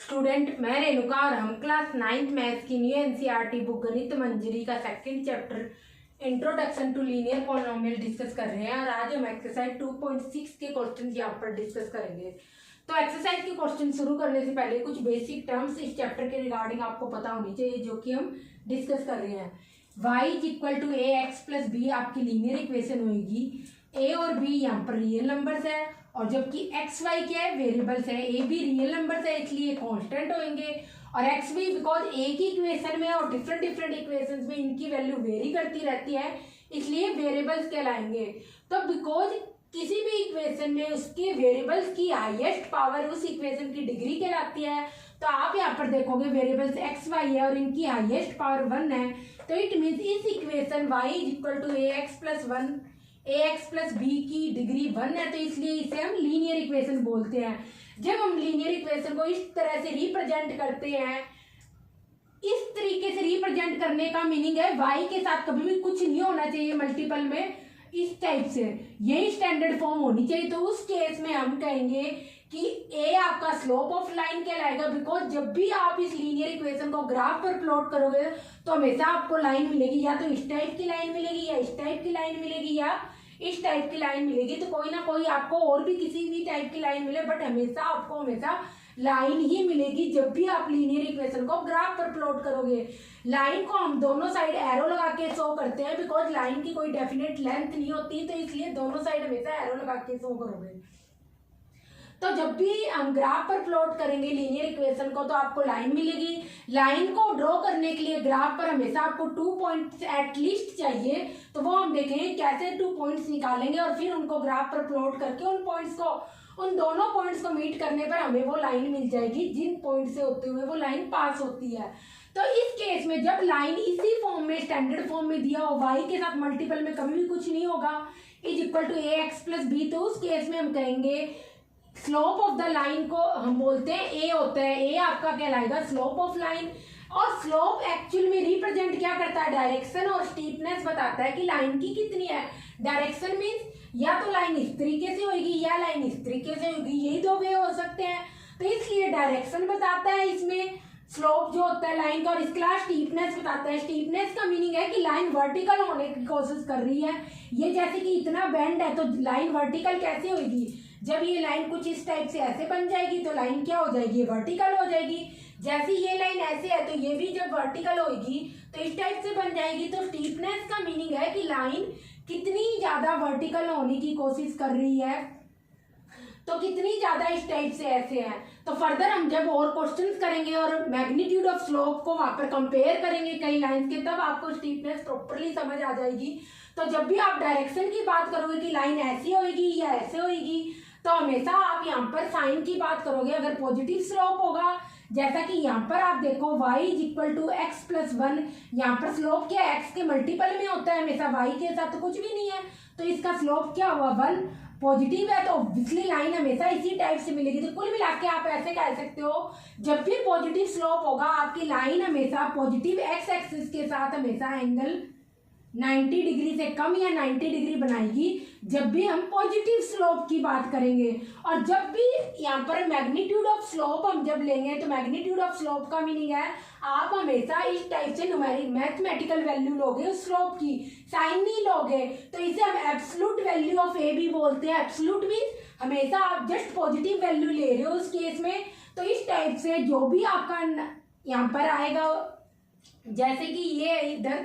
Student मैं रेणुका और हम क्लास 9th मैथ्स की new NCERT book Ganit Manjari का second chapter introduction to linear polynomial discuss कर रहे हैं और आज हम एक्सरसाइज 2.6 के क्वेश्चन यहाँ पर डिस्कस करेंगे। तो एक्सरसाइज के क्वेश्चन शुरू करने से पहले कुछ बेसिक टर्म्स इस चैप्टर के रिगार्डिंग आपको पता होनी चाहिए जो कि हम डिस्कस कर रहे हैं। y is equal to a x plus b आपकी लीनियर इक्वेशन होगी। a और b यहाँ पर रियल नंबर्स है और जबकि एक्स वाई क्या है, वेरिएबल्स है। ए बी रियल नंबर्स है इसलिए कांस्टेंट होंगे और एक्स बी बिकॉज एक ही इक्वेशन में और डिफरेंट डिफरेंट इक्वेशंस में इनकी वैल्यू वेरी करती रहती है इसलिए वेरिएबल्स कहलाएंगे। तो बिकॉज किसी भी इक्वेशन में उसके वेरिएबल्स की हाईएस्ट पावर उस इक्वेशन की डिग्री कहलाती है। तो आप यहाँ पर देखोगे वेरिएबल्स एक्स वाई है और इनकी हाईएस्ट पावर 1 है। तो इट मीन्स इस equation y is equal to a x plus 1 a x plus b की डिग्री 1 है तो इसलिए इसे हम लीनियर इक्वेशन बोलते हैं। जब हम लीनियर इक्वेशन को इस तरह से रिप्रेजेंट करते हैं, इस तरीके से रिप्रेजेंट करने का मीनिंग है y के साथ कभी भी कुछ नहीं होना चाहिए मल्टीपल में, इस टाइप से यही स्टैंडर्ड फॉर्म होनी चाहिए। तो उस केस में हम कहेंगे कि a आपका स्लोप ऑफ लाइन कहलाएगा बिकॉज जब भी आप इस लीनियर इक्वेशन को ग्राफ पर प्लॉट करोगे तो हमेशा आपको लाइन मिलेगी, या तो इस टाइप की लाइन मिलेगी या इस टाइप की लाइन मिलेगी या इस टाइप की लाइन मिलेगी। तो कोई ना कोई आपको और भी किसी भी टाइप की लाइन मिले बट हमेशा लाइन ही मिलेगी जब भी आप लीनियर इक्वेशन को ग्राफ पर प्लॉट करोगे। लाइन को हम दोनों साइड एरो लगा के शो करते हैं बिकॉज लाइन की कोई डेफिनेट लेंथ नहीं होती तो इसलिए दोनों साइड हमेशा एरो लगा के शो करोगे। तो जब भी हम ग्राफ पर प्लॉट करेंगे लीनियर इक्वेशन को तो आपको लाइन मिलेगी। लाइन को ड्रॉ करने के लिए ग्राफ पर हमेशा आपको 2 पॉइंट्स एटलीस्ट चाहिए, तो वो हम देखेंगे कैसे 2 पॉइंट्स निकालेंगे और फिर उनको ग्राफ पर प्लॉट करके उन दोनों पॉइंट्स को मीट करने पर हमें वो लाइन मिल जाएगी जिन पॉइंट से होते हुए वो लाइन पास होती है। तो इस केस में जब लाइन इसी फॉर्म में स्टैंडर्ड फॉर्म में दिया हो, y के साथ मल्टीपल में कभी भी कुछ नहीं होगा, is equal to a x plus b, तो उस केस में हम कहेंगे स्लोप ऑफ द लाइन को हम बोलते हैं ए होता है। ए आपका कहलाएगा स्लोप ऑफ लाइन और स्लोप एक्चुअल में रिप्रेजेंट क्या करता है, डायरेक्शन और स्टीपनेस बताता है कि लाइन की कितनी है। डायरेक्शन मीन्स या तो लाइन इस तरीके से होगी या लाइन इस तरीके से होगी, यही दो वे हो सकते हैं। तो इसलिए डायरेक्शन बताता है इसमें स्लोप जो होता है लाइन का, और इसके अलावा स्टीपनेस बताता है। स्टीपनेस का मीनिंग है कि लाइन वर्टिकल होने की कोशिश कर रही है। ये जैसे कि इतना बेंड है तो लाइन वर्टिकल कैसे होगी, जब ये लाइन कुछ इस टाइप से ऐसे बन जाएगी तो लाइन क्या हो जाएगी, वर्टिकल हो जाएगी। जैसे ये लाइन ऐसे है तो ये भी जब वर्टिकल होगी तो इस टाइप से बन जाएगी। तो स्टीपनेस का मीनिंग है कि लाइन कितनी ज्यादा वर्टिकल होने की कोशिश कर रही है, तो कितनी ज्यादा इस टाइप से ऐसे है। तो फर्दर हम जब और क्वेश्चंस करेंगे और मैग्नीट्यूड ऑफ स्लोप को वहां पर कंपेयर करेंगे कई लाइंस के, तब आपको स्टीपनेस प्रॉपर्ली समझ आ जाएगी। तो जब भी आप डायरेक्शन की बात करोगे कि लाइन ऐसी होगी या ऐसे होगी तो हमेशा आप यहाँ पर साइन की बात करोगे। अगर पॉजिटिव स्लोप होगा, जैसा कि यहाँ पर आप देखो y is equal to x plus 1, यहाँ पर स्लोप क्या x के मल्टीपल में होता है, हमेशा y के साथ तो कुछ भी नहीं है तो इसका स्लोप क्या हुआ 1, पॉजिटिव है तो ऑब्वियसली लाइन हमेशा इसी टाइप से मिलेगी। तो कुल मिला के आप ऐसे कह सकते हो जब भी पॉजिटिव स्लोप होगा आपकी लाइन हमेशा पॉजिटिव एक्स एक्सिस के साथ हमेशा एंगल 90 डिग्री से कम या 90 डिग्री बनाएगी जब भी हम पॉजिटिव स्लोप की बात करेंगे। और जब भी यहाँ पर मैग्नीट्यूड ऑफ स्लोप हम जब लेंगे तो मैग्नीट्यूड ऑफ स्लोप का मीनिंग है आप हमेशा इस टाइप से न्यूमेरिक मैथमेटिकल वैल्यू लोगे उस स्लोप की, साइन नहीं लोगे। तो इसे हम एब्सोल्यूट वैल्यू ऑफ ए भी बोलते हैं। एब्सोल्यूट मीन्स हमेशा आप जस्ट पॉजिटिव वैल्यू ले रहे हो उस केस में। तो इस टाइप से जो भी आपका यहाँ पर आएगा, जैसे कि ये इधर,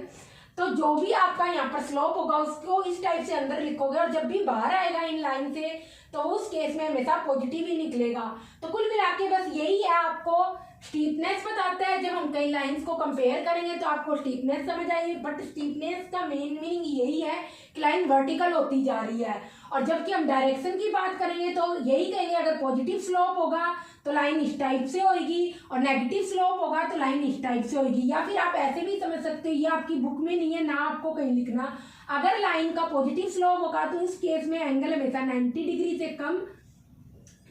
तो जो भी आपका यहाँ पर स्लोप होगा उसको इस टाइप से अंदर लिखोगे और जब भी बाहर आएगा इन लाइन से तो उस केस में हमेशा पॉजिटिव ही निकलेगा। तो कुल मिला के बस यही है, आपको स्टीपनेस बताता है। जब हम कई लाइंस को कंपेयर करेंगे तो आपको स्टीपनेस समझ आएगी, बट स्टीपनेस का मेन मीनिंग यही है कि लाइन वर्टिकल होती जा रही है। और जबकि हम डायरेक्शन की बात करेंगे तो यही कहेंगे अगर पॉजिटिव स्लोप होगा तो लाइन इस टाइप से होगी और नेगेटिव स्लोप होगा तो लाइन इस टाइप से होगी। या फिर आप ऐसे भी समझ सकते हो, ये आपकी बुक में नहीं है ना आपको कहीं लिखना, अगर लाइन का पॉजिटिव स्लोप होगा तो इस केस में एंगल हमेशा 90 डिग्री से कम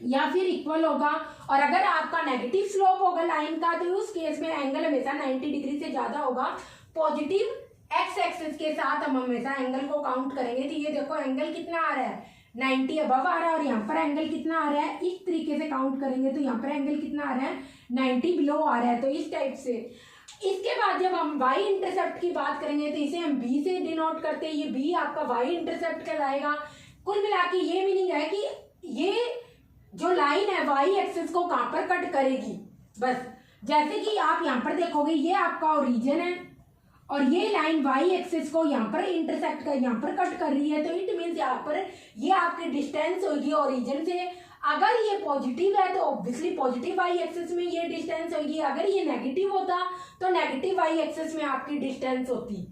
या फिर इक्वल होगा, और अगर आपका नेगेटिव स्लोप होगा लाइन का तो उस केस में एंगल हमेशा 90 डिग्री से ज्यादा होगा। पॉजिटिव एक्स एक्सिस के साथ हम हमेशा एंगल को काउंट करेंगे तो ये देखो एंगल कितना आ रहा है 90 अबव आ रहा है और यहाँ पर एंगल कितना आ रहा है, इस तरीके से काउंट करेंगे तो यहाँ पर एंगल कितना आ रहा है, 90 बिलो आ रहा है। तो इस टाइप से इसके बाद जब हम y इंटरसेप्ट की बात करेंगे तो इसे हम b से डिनोट करते हैं, ये b आपका y इंटरसेप्ट कहलाएगा। कुल मिला के ये मीनिंग है कि ये जो लाइन है y एक्सिस को कहाँ पर कट करेगी। बस जैसे कि आप यहाँ पर देखोगे ये आपका ओरिजिन है और ये लाइन y एक्सिस को यहाँ पर इंटरसेक्ट कर यहाँ पर कट कर रही है, तो इट मीन्स यहाँ पर ये आपकी डिस्टेंस होगी ओरिजिन से। अगर ये पॉजिटिव है तो ऑब्वियसली पॉजिटिव y एक्सिस में ये डिस्टेंस होगी, अगर ये नेगेटिव होता तो नेगेटिव y एक्सिस में आपकी डिस्टेंस होती।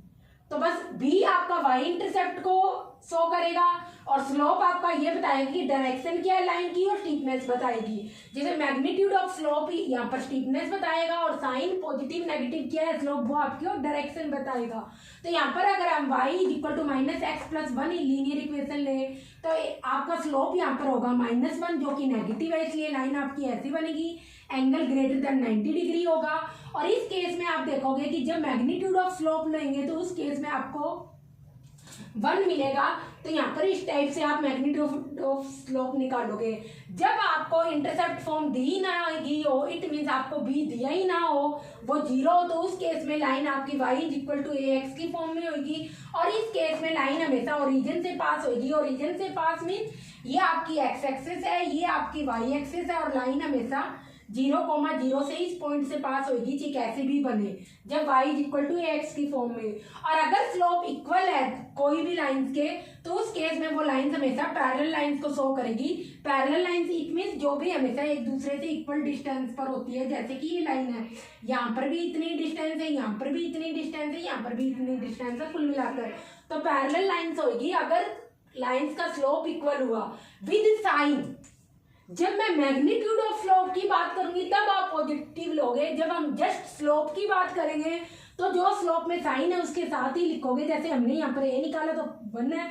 तो बस b आपका y इंटरसेप्ट को शो करेगा और स्लोप आपका ये बताएगा कि डायरेक्शन क्या है लाइन की और स्टीपनेस बताएगी। जैसे मैग्नीट्यूड ऑफ स्लोप यहाँ पर स्टीपनेस बताएगा और साइन पॉजिटिव नेगेटिव क्या है स्लोप वो आपकी और डायरेक्शन बताएगा। तो यहाँ पर अगर हम y equal to -x+1 linear equation ले तो आपका स्लोप यहाँ पर होगा -1 जो कि नेगेटिव है, इसलिए लाइन आपकी ऐसी बनेगी, एंगल ग्रेटर देन 90 डिग्री होगा। और इस केस में आप देखोगे कि जब मैग्नीट्यूड ऑफ स्लोप लेंगे तो उस केस में आपको 1 मिलेगा। तो यहाँ पर इस टाइप से आप मैग्नीट्यूड ऑफ स्लोप निकालोगे। जब आपको इंटरसेप्ट फॉर्म दी ना आएगी हो, इट मीन्स आपको बी दिया ही ना हो, वो 0 हो, तो उस केस में लाइन आपकी y इक्वल टू ax की फॉर्म में होगी। और इस केस में लाइन हमेशा ओरिजिन से पास होगी। ओरिजिन से पास मीन्स ये आपकी x एक्सिस है, ये आपकी y एक्सिस है और लाइन हमेशा 0,0 से इस पॉइंट से पास होगी, चाहे कैसे भी बने, जब y इक्वल टू ax की फॉर्म में। और अगर स्लोप इक्वल है कोई भी लाइंस के तो उस केस में वो लाइंस हमेशा पैरेलल लाइंस को शो करेगी। पैरेलल लाइंस इट मींस जो भी हमेशा एक दूसरे से इक्वल डिस्टेंस पर होती है। जैसे कि ये लाइन है, यहाँ पर भी इतनी डिस्टेंस है, यहाँ पर भी इतनी डिस्टेंस है, यहाँ पर भी इतनी डिस्टेंस है, कुल मिलाकर तो पैरेलल लाइंस होगी अगर लाइंस का स्लोप इक्वल हुआ विद साइन। जब मैं मैग्नीट्यूड ऑफ स्लोप की बात करूंगी तब आप पॉजिटिव लोगे, जब हम जस्ट स्लोप की बात करेंगे तो जो स्लोप में साइन है उसके साथ ही लिखोगे। जैसे हमने यहाँ पर a निकाला तो 1 है,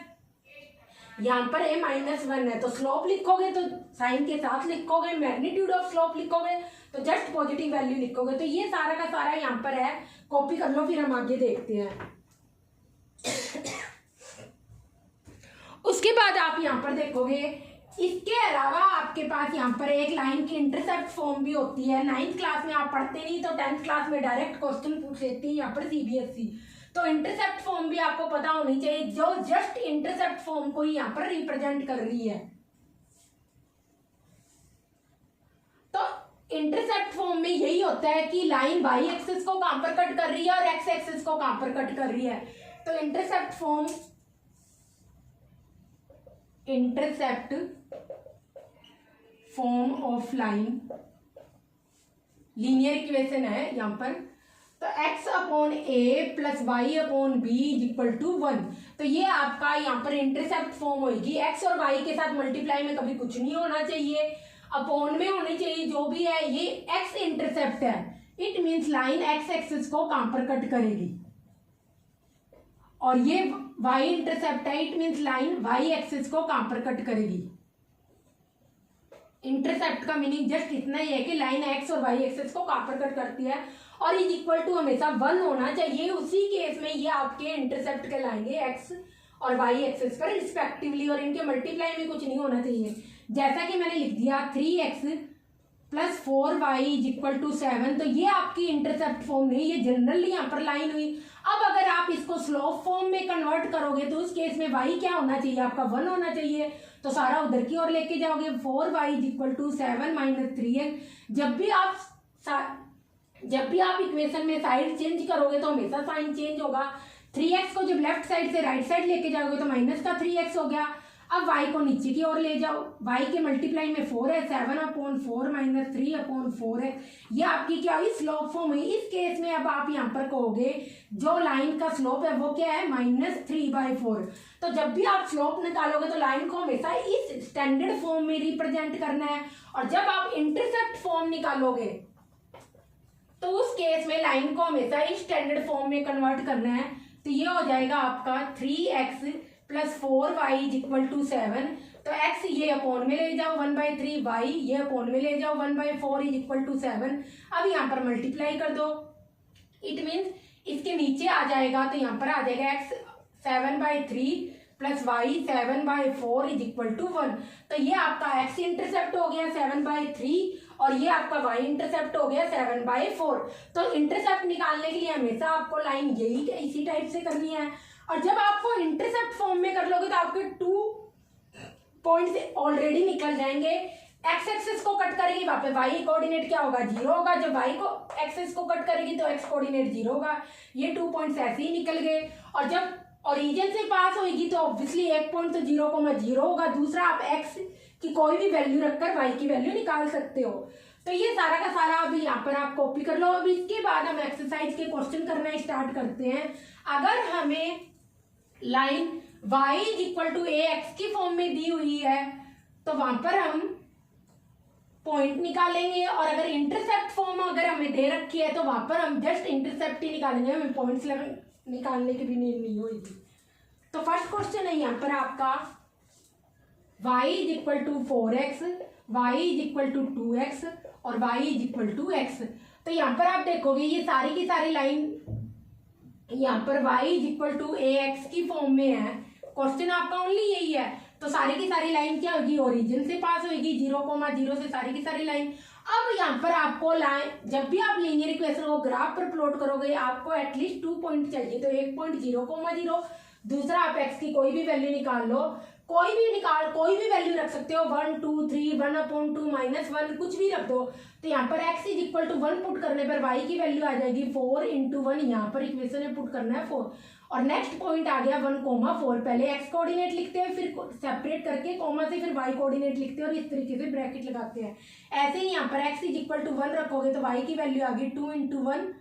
यहाँ पर a -1 है, तो स्लोप लिखोगे तो साइन के साथ लिखोगे, मैग्नीट्यूड ऑफ स्लोप लिखोगे तो जस्ट पॉजिटिव वैल्यू लिखोगे। तो ये सारा का सारा यहाँ पर है, कॉपी कर लो, फिर हम आगे देखते हैं। उसके बाद आप यहाँ पर देखोगे इसके अलावा आपके पास यहाँ पर एक लाइन की इंटरसेप्ट फॉर्म भी होती है। 9th क्लास में आप पढ़ते नहीं तो 10th क्लास में डायरेक्ट क्वेश्चन पूछ लेती है यहाँ पर CBSE। तो इंटरसेप्ट फॉर्म भी आपको पता होनी चाहिए, जो जस्ट इंटरसेप्ट फॉर्म को ही यहाँ पर रिप्रेजेंट कर रही है। तो इंटरसेप्ट फॉर्म में यही होता है कि लाइन y एक्सिस को कहां पर कट कर रही है और x एक्सिस को कहां पर कट कर रही है। तो intercept form of line linear equation है यहाँ पर। तो x/a + y/b = 1। तो ये आपका यहाँ पर इंटरसेप्ट फॉर्म होगी। x और y के साथ मल्टीप्लाई में कभी कुछ नहीं होना चाहिए, अपॉन में होनी चाहिए। जो भी है ये x इंटरसेप्ट है, it means line x axis को कहां पर कट करेगी, और ये y इंटरसेप्ट है, it means line y axis को कहां पर कट करेगी। इंटरसेप्ट का मीनिंग जस्ट इतना ही है कि लाइन x और y एक्सिस को कहां पर कट करती है, और इज इक्वल टू हमेशा 1 होना चाहिए। उसी केस में ये आपके इंटरसेप्ट कहलाएंगे x और y एक्सिस पर रिस्पेक्टिवली, और इनके मल्टीप्लाई में कुछ नहीं होना चाहिए। जैसा कि मैंने लिख दिया 3x + 4y = 7। तो ये आपकी इंटरसेप्ट फॉर्म नहीं, ये जनरली यहाँ पर लाइन हुई। अब अगर आप इसको स्लोप फॉर्म में कन्वर्ट करोगे तो उस केस में y क्या होना चाहिए, आपका 1 होना चाहिए। तो सारा उधर की ओर लेके जाओगे। 4y = 7 - 3x। जब भी आप इक्वेशन में साइड चेंज करोगे तो हमेशा साइन चेंज होगा। 3x को जब लेफ्ट साइड से राइट साइड लेके जाओगे तो -3x हो गया। अब y को नीचे की ओर ले जाओ, y के मल्टीप्लाई में 4 है, 7/4 - 3/4 है। ये आपकी क्या हुई, स्लोप फॉर्म हुई। इस केस में अब आप यहाँ पर कहोगे जो लाइन का स्लोप है वो क्या है, -3/4। तो जब भी आप स्लोप निकालोगे तो लाइन को हमेशा इस स्टैंडर्ड फॉर्म में रिप्रेजेंट करना है, और जब आप इंटरसेप्ट फॉर्म निकालोगे तो उस केस में लाइन को हमेशा इस स्टैंडर्ड फॉर्म में कन्वर्ट करना है। तो ये हो जाएगा आपका 3x + 4y = 7। तो x ये अपॉन में ले जाओ 1/3, y ये अपॉन में ले जाओ 1/4 = 7। अब यहाँ पर मल्टीप्लाई कर दो, इट मीन्स इसके नीचे आ जाएगा, तो यहाँ पर आ जाएगा x 7/3 plus y 7/4 is equal to 1। तो ये आपका एक्स इंटरसेप्ट हो गया 7/3 और ये आपका वाई इंटरसेप्ट हो गया 7/4। तो इंटरसेप्ट निकालने के लिए हमेशा आपको लाइन यही इसी टाइप से करनी है। और जब आपको इंटरसेप्ट फॉर्म में कर लोगे तो आपके 2 पॉइंट्स ऑलरेडी निकल जाएंगे। एक्स एक्सिस को कट करेगी वहां पे वाई कोऑर्डिनेट क्या होगा 0 होगा, जब वाई को एक्सिस को कट करेगी तो एक्स कोऑर्डिनेट 0 होगा। ये 2 पॉइंट्स ऐसे ही निकल गए। और जब ओरिजिन से पास होगी तो ऑब्वियसली एक पॉइंट तो 0,0 होगा, दूसरा आप एक्स की कोई भी वैल्यू रखकर वाई की वैल्यू निकाल सकते हो। तो ये सारा का सारा अभी यहाँ पर आप कॉपी कर लो। अब इसके बाद हम एक्सरसाइज के क्वेश्चन करना स्टार्ट करते हैं। अगर हमें line y is equal to a x की फॉर्म में दी हुई है तो वहां पर हम पॉइंट निकालेंगे, और अगर इंटरसेप्ट फॉर्म अगर हमें दे रखी है तो वहां पर हम जस्ट इंटरसेप्ट ही निकालेंगे, हमें पॉइंट्स निकालने की भी नीड नहीं होगी। तो फर्स्ट क्वेश्चन है यहाँ पर आपका y is equal to 4x, y is equal to 2x और y is equal to x। तो यहाँ पर आप देखोगे ये सारी की सारी लाइन यहाँ पर y is equal to a x की फॉर्म में है। क्वेश्चन आपका ओनली यही है। तो सारी की सारी लाइन क्या होगी ओरिजिन से पास होगी 0,0 से सारी की सारी लाइन। अब यहाँ पर आपको लाइन जब भी आप लीनियर इक्वेशन को ग्राफ पर प्लॉट करोगे आपको एटलीस्ट 2 पॉइंट चाहिए। तो एक पॉइंट 0,0, दूसरा आप एक्स की कोई भी वैल्यू निकाल लो, कोई भी वैल्यू रख सकते हो 1, 2, 3, 1/2 -1 कुछ भी रख दो। तो यहाँ पर x is equal to 1 put करने पर y की वैल्यू आ जाएगी 4 × 1। यहाँ पर इक्वेशन में पुट करना है 4 और नेक्स्ट पॉइंट आ गया 1,4। पहले x कोऑर्डिनेट लिखते हैं फिर सेपरेट करके कॉमा से फिर y कोऑर्डिनेट लिखते हैं और इस तरीके से ब्रैकेट लगाते हैं। ऐसे ही यहाँ पर x इज इक्वल टू 1 रखोगे तो y की वैल्यू आ गई 2 × 1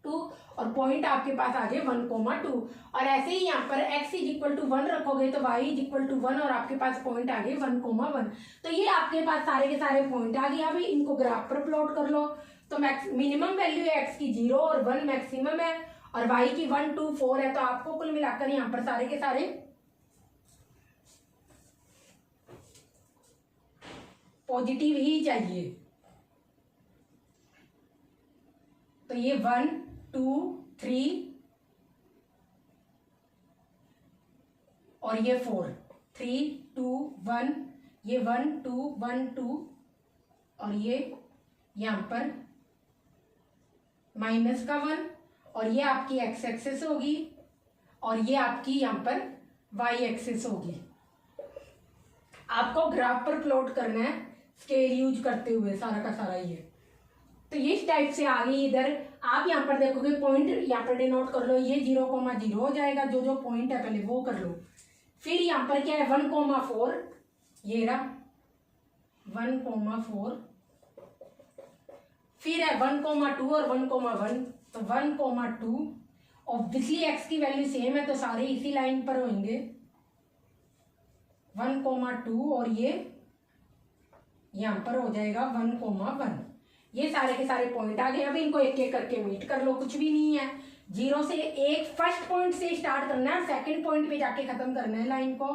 2 और पॉइंट आपके पास आ गए 1,2। और ऐसे ही यहाँ पर x इज इक्वल टू 1 रखोगे तो y इज इक्वल टू 1 और आपके पास पॉइंट आ गए 1,1। तो ये आपके पास सारे के सारे पॉइंट आ गए। अभी इनको ग्राफ पर प्लॉट कर लो। तो मिनिमम वैल्यू है x की 0 और 1 मैक्सिमम है और y की 1, 2, 4 है। तो आपको कुल मिलाकर यहाँ पर सारे के सारे पॉजिटिव ही चाहिए। तो ये 1, 2, 3 और ये 4, 3, 2, 1, ये 1, 2, 1, 2 और ये यहाँ पर माइनस का 1 और ये आपकी एक्स एक्सेस होगी और ये आपकी यहाँ पर वाई एक्सेस होगी। आपको ग्राफ पर प्लॉट करना है स्केल यूज करते हुए सारा का सारा ये। तो ये इस टाइप से आ गई। इधर आप यहाँ पर देखोगे पॉइंट यहाँ पर डिनोट कर लो, ये 0,0 हो जाएगा। जो जो पॉइंट है पहले वो कर लो। फिर यहाँ पर क्या है 1,4, ये रहा 1,4। फिर है 1,2 और 1,1। तो 1,2 ऑब्वियसली एक्स की वैल्यू सेम है तो सारे इसी लाइन पर होंगे 1,2 और ये यहाँ पर हो जाएगा 1,1। ये सारे के सारे पॉइंट आ गए। अब इनको एक एक करके मीट कर लो, कुछ भी नहीं है। 0 से एक फर्स्ट पॉइंट से स्टार्ट करना है, सेकंड पॉइंट पे जाके खत्म करना है लाइन को।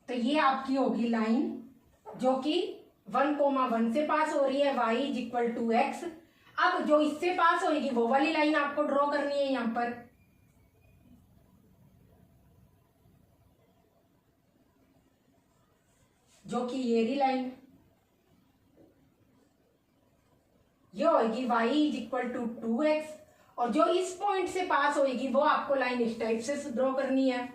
तो ये आपकी होगी लाइन जो कि 1,1 से पास हो रही है, y is equal to x. अब जो इससे पास होगी वो वाली लाइन आपको ड्रॉ करनी है यहाँ पर। जो कि ये रही लाइन, ये होगी y is equal to 2x और जो इस पॉइंट से पास होगी वो आपको लाइन इस टाइप से ड्रॉ करनी है।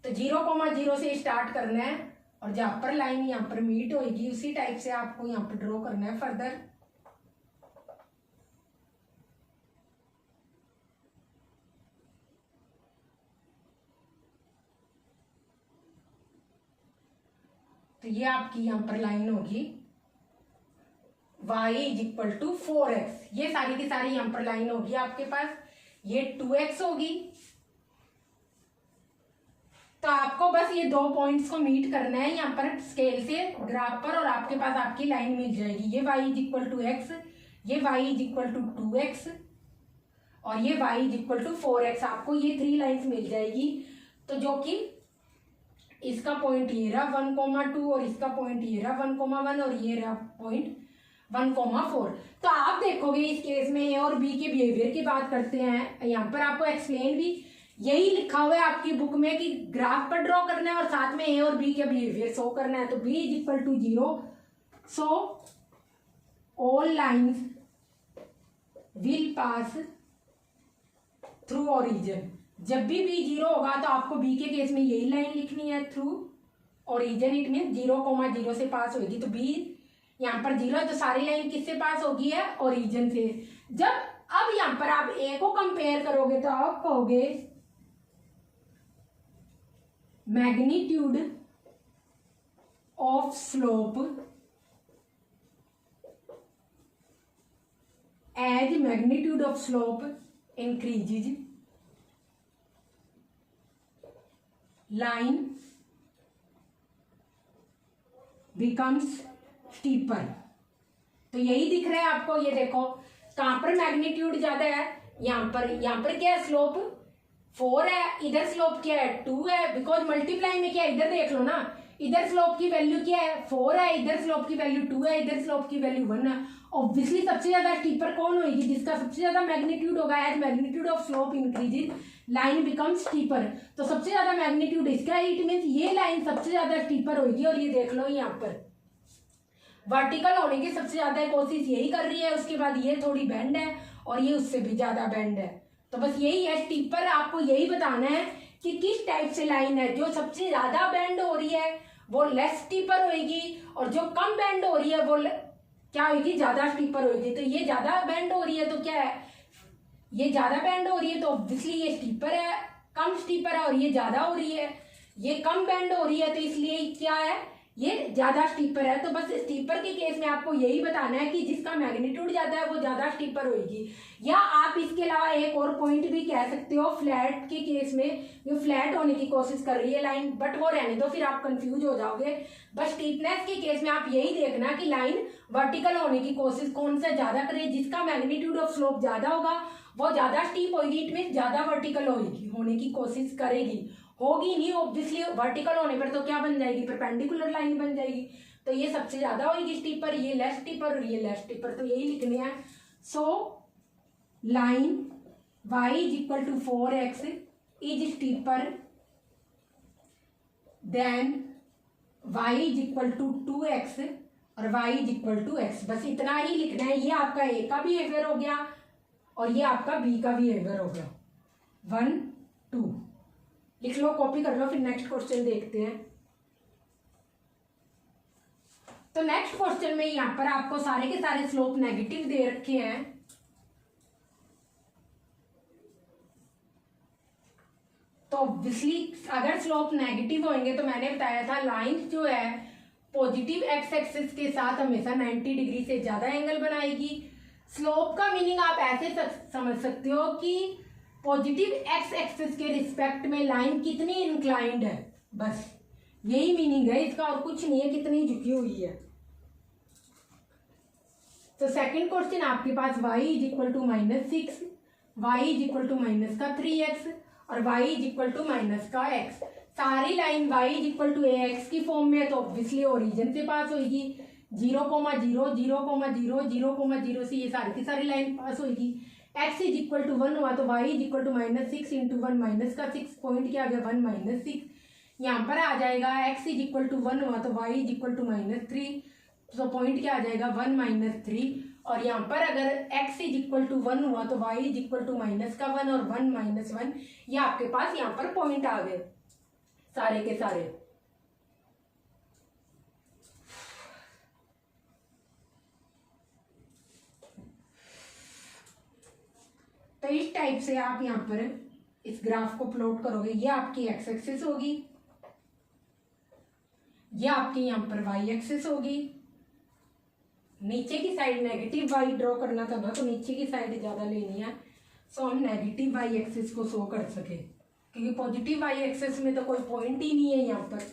तो 0,0 से स्टार्ट करना है और जहां पर लाइन यहाँ पर मीट होगी उसी टाइप से आपको यहाँ पर ड्रॉ करना है फर्दर। तो ये आपकी यहाँ पर लाइन होगी y is equal to 4x। ये सारी की सारी यहाँ पर लाइन होगी आपके पास। ये 2x होगी। तो आपको बस ये 2 पॉइंट्स को मीट करना है यहाँ पर स्केल से ग्राफ पर और आपके पास आपकी लाइन मिल जाएगी। ये y is equal to x, ये y is equal to 2x और ये y is equal to 4x। आपको ये 3 लाइन्स मिल जाएगी। तो जो कि इसका पॉइंट ये रहा 1,2 और इसका पॉइंट ये रहा 1,1 और ये रहा पॉइंट 1,4। तो आप देखोगे इस केस में ए और बी के बिहेवियर की बात करते हैं, यहाँ पर आपको एक्सप्लेन भी यही लिखा हुआ है आपकी बुक में कि ग्राफ पर ड्रॉ करना है और साथ में ए और बी के बिहेवियर शो करना है। तो b is equal to 0, so all lines will pass through origin. जब भी b 0 होगा तो आपको b के केस में यही लाइन लिखनी है, थ्रू ओरिजिन। इट मीन 0,0 से पास होगी। तो b यहाँ पर 0 है तो सारी लाइन किससे पास होगी है, ओरिजिन से। जब अब यहाँ पर आप a को कंपेयर करोगे तो आप कहोगे magnitude of slope as magnitude of slope increases line becomes steeper. तो यही दिख रहा है आपको, ये देखो कहां पर मैग्नीट्यूड ज्यादा है, यहाँ पर क्या है, स्लोप 4 है, इधर स्लोप क्या है 2 है, बिकॉज मल्टीप्लाई में क्या है, इधर देख लो ना, इधर स्लोप की वैल्यू क्या है 4 है, इधर स्लोप की वैल्यू 2 है, इधर स्लोप की वैल्यू 1 है। ऑब्वियसली सबसे ज्यादा स्टीपर कौन होगी, जिसका सबसे ज्यादा मैग्नीट्यूड होगा। As magnitude of slope increases line becomes steeper. तो सबसे ज्यादा मैग्नीट्यूड इसका है, इट मीन्स ये लाइन सबसे ज्यादा स्टीपर होगी। और ये देख लो यहाँ पर वर्टिकल होने की सबसे ज्यादा कोशिश यही कर रही है, उसके बाद ये थोड़ी बेंड है और ये उससे भी ज्यादा बेंड है। तो बस यही है स्टीपर, आपको यही बताना है कि किस टाइप से लाइन है। जो सबसे ज्यादा बेंड हो रही है वो लेस स्टीपर होगी और जो कम बेंड हो रही है वो क्या होगी, ज्यादा स्टीपर होगी। तो ये ज्यादा बेंड हो रही है तो क्या है, ये ज्यादा बेंड हो रही है तो ऑब्वियसली ये स्टीपर है, कम स्टीपर है। और ये ज्यादा हो रही है, ये कम बेंड हो रही है तो इसलिए क्या है, ये ज्यादा स्टीपर है। तो बस स्टीपर के केस में आपको यही बताना है कि जिसका मैग्नीट्यूड ज्यादा है वो ज्यादा स्टीपर होगी। या आप इसके अलावा एक और पॉइंट भी कह सकते हो, फ्लैट के केस में ये फ्लैट होने की कोशिश कर रही है लाइन, बट वो रहने दो, फिर आप कंफ्यूज हो जाओगे। बस स्टीपनेस के केस में आप यही देखना कि लाइन वर्टिकल होने की कोशिश कौन सा ज्यादा करे, जिसका मैग्नीट्यूड ऑफ स्लोप ज्यादा होगा वो ज्यादा स्टीप होगी, इट मीन ज्यादा वर्टिकल होने की कोशिश करेगी। होगी नहीं ऑब्वियसली, वर्टिकल होने पर तो क्या बन जाएगी, परपेंडिकुलर लाइन बन जाएगी। तो ये सबसे ज्यादा होगी स्टीपर, ये लेस स्टीपर और ये लेस स्टीपर। तो यही लिखने हैं। So line y is equal to 4x is steeper than y is equal to 2x और y is equal to x। बस इतना ही लिखना है। ये आपका a का बिहेवियर हो गया और ये आपका b का बिहेवियर हो गया। 1 2 लिख लो, कॉपी कर लो, फिर नेक्स्ट क्वेश्चन देखते हैं। तो नेक्स्ट क्वेश्चन में यहाँ पर आपको सारे के सारे स्लोप नेगेटिव दे रखे हैं। तो ऑब्वियसली अगर स्लोप नेगेटिव होंगे तो मैंने बताया था लाइन जो है पॉजिटिव एक्स एक्सिस के साथ हमेशा 90 डिग्री से ज्यादा एंगल बनाएगी। स्लोप का मीनिंग आप ऐसे समझ सकते हो कि पॉजिटिव एक्स एक्सिस के रिस्पेक्ट में लाइन कितनी इंक्लाइंड है, बस यही मीनिंग है इसका, और कुछ नहीं है कितनी झुकी हुई है। तो सेकंड क्वेश्चन आपके पास y is equal to -6, y is equal to -3x और y is equal to -x। सारी line y is equal to ax की फॉर्म में है तो ऑब्वियसली ओरिजिन से पास होगी। 0,0 0,0 0,0 से ये सारी की सारी लाइन पास होगी। x इज इक्वल टू 1 हुआ तो y is equal to -6 into 1 minus का 6, पॉइंट क्या आ गया 1 -6। यहाँ पर आ जाएगा x इज इक्वल टू 1 हुआ तो y इज इक्वल टू -3, तो पॉइंट क्या आ जाएगा 1 -3। और यहाँ पर अगर x इज इक्वल टू 1 हुआ तो y इज इक्वल टू -1 और 1 -1, ये आपके पास यहाँ पर पॉइंट आ गए सारे के सारे। तो इस टाइप से आप यहाँ पर इस ग्राफ को प्लॉट करोगे। ये आपकी एक्स एक्सिस होगी, ये आपकी यहाँ पर वाई एक्सिस होगी। नीचे की साइड नेगेटिव वाई ड्रॉ करना था ना, तो नीचे की साइड ज्यादा लेनी है, सो हम नेगेटिव वाई एक्सिस को शो कर सके, क्योंकि पॉजिटिव वाई एक्सिस में तो कोई पॉइंट ही नहीं है यहाँ पर।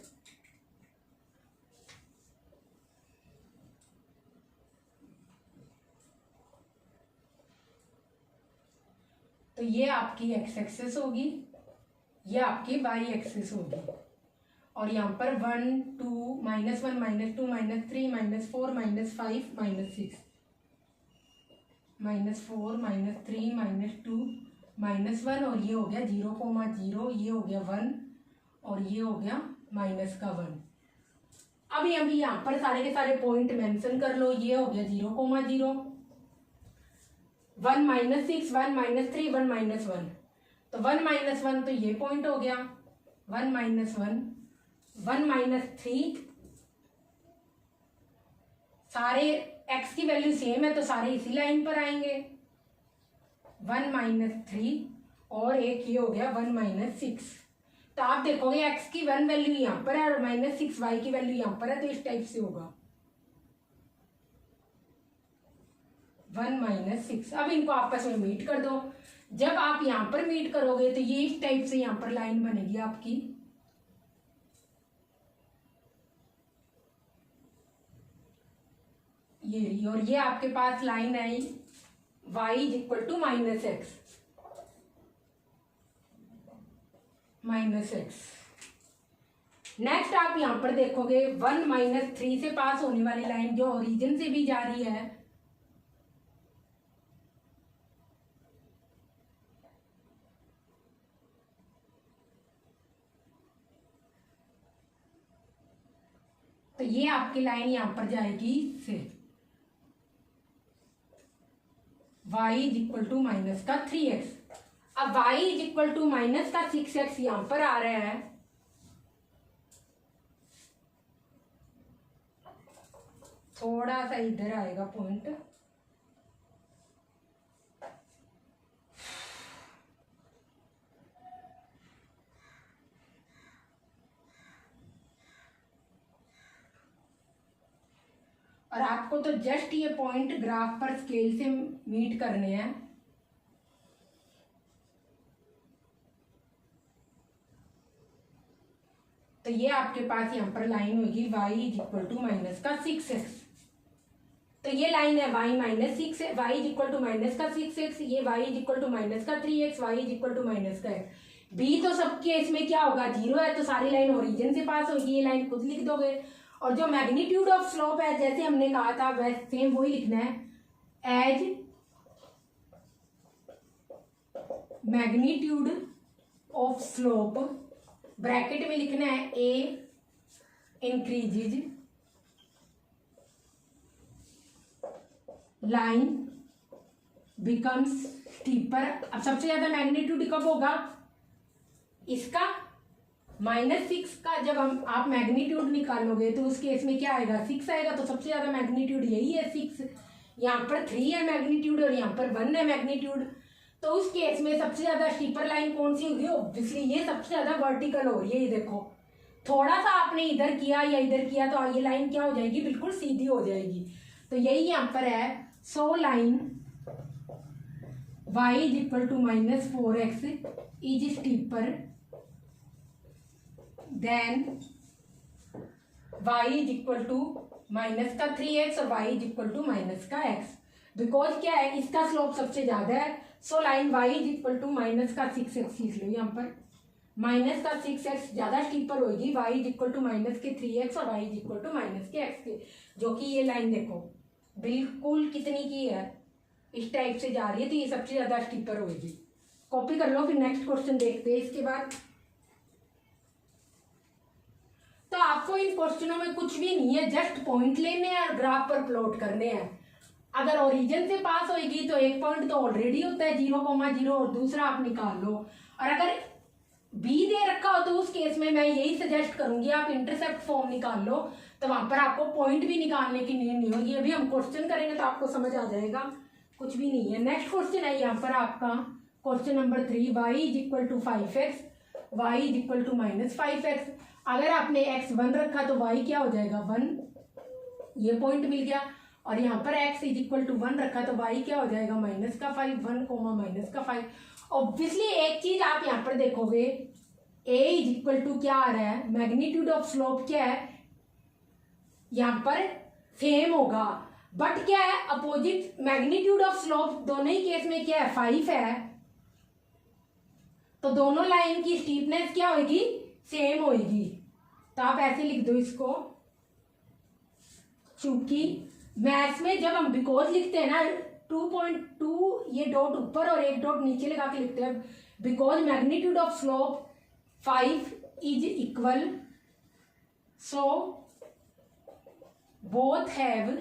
तो ये आपकी एक्स एक्सिस होगी, ये आपकी वाई एक्सिस होगी। और यहाँ पर 1 2 -1 -2 -3 -4 -5 -6 -4 -3 -2 -1 और ये हो गया 0,0, ये हो गया 1 और ये हो गया -1। अभी हम यहाँ पर सारे के सारे पॉइंट मेंशन कर लो। ये हो गया 0,0, 1 -6, 1 -3, 1 -1। तो 1 -1 तो ये पॉइंट हो गया, 1 -1, 1 -3। सारे x की वैल्यू सेम है तो सारे इसी लाइन पर आएंगे, 1 -3 और एक ये हो गया 1 -6। तो आप देखोगे x की 1 वैल्यू यहाँ पर है और -6 y की वैल्यू यहाँ पर है, तो इस टाइप से होगा 1 -6। अब इनको आपस में मीट कर दो। जब आप यहाँ पर मीट करोगे तो ये इस टाइप से यहाँ पर लाइन बनेगी आपकी, ये रही, और ये आपके पास लाइन आई y = -x। नेक्स्ट आप यहां पर देखोगे 1 -3 से पास होने वाली लाइन जो ओरिजिन से भी जा रही है, तो ये आपकी लाइन यहां पर जाएगी से y = -3x। अब y = -6x यहां पर आ रहा है, थोड़ा सा इधर आएगा पॉइंट, और आपको तो जस्ट ये पॉइंट ग्राफ पर स्केल से मीट करने हैं। तो ये आपके पास यहाँ पर लाइन होगी y = -6x। तो ये लाइन है y -6 y = -6x, ये y = -3x, y = -x। b तो सबके इसमें क्या होगा, 0 है, तो सारी लाइन ओरिजिन से पास होगी, ये लाइन खुद लिख दोगे। और जो मैग्नीट्यूड ऑफ स्लोप है, जैसे हमने कहा था वैसे सेम वही लिखना है, as magnitude of slope, bracket में लिखना है a increases, line becomes steeper. अब सबसे ज्यादा मैग्नीट्यूड कब होगा इसका, -6 का। जब आप मैग्नीट्यूड निकालोगे तो उस केस में क्या आएगा, 6 आएगा, तो सबसे ज्यादा मैग्नीट्यूड यही है 6। यहाँ पर 3 है मैग्नीट्यूड और यहाँ पर 1 है मैग्नीट्यूड, तो उस केस में सबसे ज्यादा स्टीपर लाइन कौन सी होगी, ऑब्वियसली ये सबसे ज्यादा वर्टिकल हो रही है। ये देखो, थोड़ा सा आपने इधर किया या इधर किया तो ये लाइन क्या हो जाएगी, बिल्कुल सीधी हो जाएगी। तो यही यहाँ पर है, so line y = -4x is steeper than y = -3x और y = -x, बिकॉज क्या है, इसका स्लोप सबसे ज्यादा है। सो लाइन y = -6x लिख लो, यहाँ पर -6x ज्यादा स्टीपर होगी y = -3x और y = -x, जो कि ये लाइन देखो बिल्कुल कितनी की है, इस टाइप से जा रही है, तो ये सबसे ज्यादा स्टीपर होगी। कॉपी कर लो, फिर नेक्स्ट क्वेश्चन देखते हैं इसके बाद। तो आपको इन क्वेश्चनों में कुछ भी नहीं है, जस्ट पॉइंट लेने हैं और ग्राफ पर प्लॉट करने हैं। अगर ओरिजिन से पास होगी तो एक पॉइंट तो ऑलरेडी होता है 0,0 और दूसरा आप निकाल लो, और अगर बी दे रखा हो तो उस केस में मैं यही सजेस्ट करूंगी आप इंटरसेप्ट फॉर्म निकाल लो, तो वहां पर आपको पॉइंट भी निकालने की नीड नहीं होगी। अभी हम क्वेश्चन करेंगे तो आपको समझ आ जाएगा, कुछ भी नहीं है। नेक्स्ट क्वेश्चन है यहाँ पर आपका question number 3, y = 5x, y = -5x। अगर आपने x 1 रखा तो y क्या हो जाएगा, 1, ये पॉइंट मिल गया। और यहाँ पर x = 1 रखा तो y क्या हो जाएगा, -5, 1, -5। ऑब्वियसली एक चीज आप यहाँ पर देखोगे, a = क्या आ रहा है, मैग्नीट्यूड ऑफ स्लोप क्या है, यहाँ पर सेम होगा, बट क्या है, अपोजिट मैग्नीट्यूड ऑफ स्लोप दोनों ही केस में क्या है, 5 है, तो दोनों लाइन की स्टीपनेस क्या होगी, सेम होगी। तो आप ऐसे लिख दो इसको, चूंकि मैथ्स में जब हम बिकॉज लिखते हैं ना 2.2 ये डॉट ऊपर और एक डॉट नीचे लगा के लिखते हैं, because magnitude of slope 5 is equal, so both have